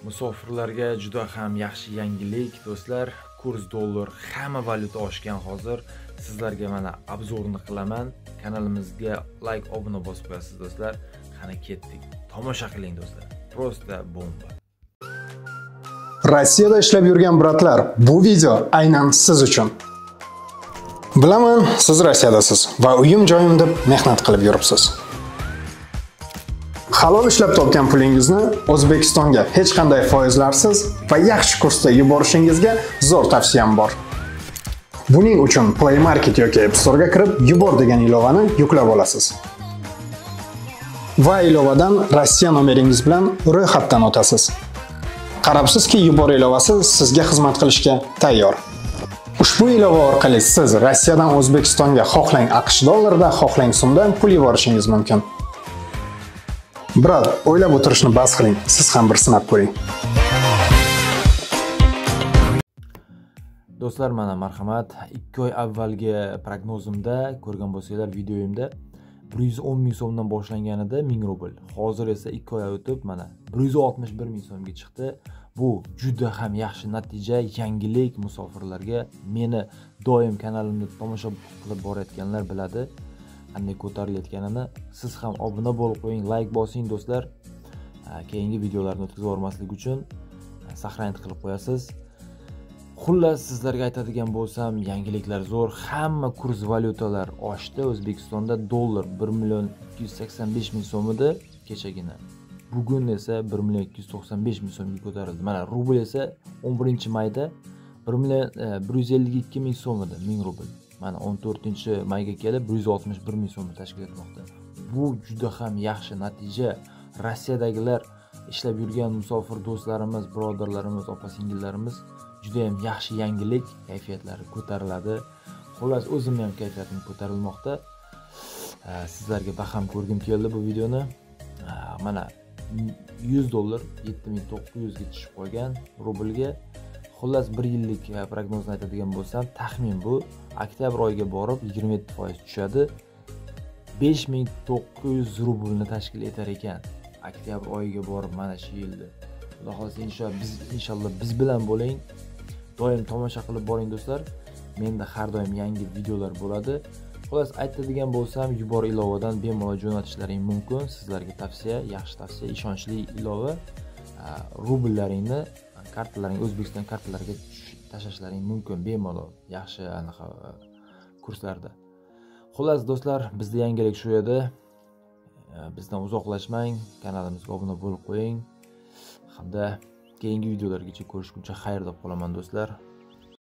Musofirlarga juda ham yaxshi yangilik do'stlar. Kurs dollar, hamma valyuta oshgan hozir. Sizlarga mana obzorni qilaman. Kanalimizga like, obuna bosib qo'yasiz do'stlar. Qani ketdik. Tomosha qiling do'stlar. Prosta bomba. Rossiyada ishlab yurgan bratlar, bu video aynan siz uchun. Bilaman, siz Rossiyadasiz va uyim-joyim deb mehnat qilib yuribsiz. Halol ishlab topgan pulingizni O'zbekistonga hech qanday foizlarsiz va yaxshi kursda yuborishingizga zo'r tavsiyam bor. Buning uchun Play Market yoki App Store ga kirib, Yubor degan ilovani yuklab olasiz. Va ilovadan Rossiya nomeringiz bilan ro'yxatdan o'tasiz. Qarabsizki, Yubor ilovasi sizga xizmat qilishga tayyor. Ushbu ilova orqali siz Rossiyadan O'zbekistonga xohlang AQSh dollarida, xohlang so'mdan pul yuborishingiz mumkin. Brat, o'ylab o'tirishni bas qiling, siz ham bir sinab ko'ring. Do'stlar, mana marhamat, 2 oy avvalgi prognozimda ko'rgan bo'lsanglar videoyimda 110 ming so'mdan boshlanganida 1000 rubl. Hozir esa 2 oy o'tib mana 161 ming so'mga chiqdi. Bu juda ham yaxshi natija, yangilik musofirlarga. Meni doim kanalimni tomosha qilib borayotganlar biladi qanday ko'tarilayotganini. Siz ham obuna bo'lib qo'ying, like bosing do'stlar. Keyingi videolarni o'tkazib yormaslik uchun saqlanib qilib qo'yasiz. Xullas, sizlarga aytadigan bo'lsam, yangiliklar zo'r. Hamma kurs valyutalar oshdi. O'zbekistonda dollar 1.285 ming so'm edi kechagina. Bugun esa 1.295 ming so'mga ko'tarildi. Mana rubl esa 11-mayda 1.152 ming so'm edi, 1000 rubl. Mana 14-mayga kelib 161 ming so'mni tashkil etmoqda. Bu juda ham yaxshi natija. Rossiyadagilar ishlab yurgan musofir do'stlarimiz, birodarlarimiz, opa-singillarimiz juda ham yaxshi yangilik, kayfiyatlari ko'tariladi. Xullas, o'zim ham kayfiyatim ko'tarilmoqda. Sizlarga baham ko'rgim keldi bu videoni. Mana 100 dollar 7900 ga tushib qolgan rublga. Xullas, 1 yillik prognozni aytadigan bo'lsam, taxmin bu oktyabr oyiga borib 27% tushadi. 5900 rublni tashkil etar ekan. Oktyabr oyiga borib mana shu yilda. Xudo xolasa inshaalloh biz bilan bo'ling. Doim tomosha qilib boring do'stlar. Menda har doim yangi videolar bo'ladi. Xullas, aytadigan bo'lsam, Yubor ilovadan bemalol jo'natishlaring mumkin. Sizlarga tavsiya, yaxshi tavsiya, ishonchli ilova. Rubllaringni kartalaring, O'zbekiston kartalariga tashlashlaring mumkin bemalol, yaxshi anaqa kurslarda. Xullas do'stlar, bizda yangilik shu edi. Bizdan uzoqlashmang, kanalimizga obuna bo'lib qo'ying. Hamda keyingi videolargacha ko'rishguncha xayr deb qolaman do'stlar.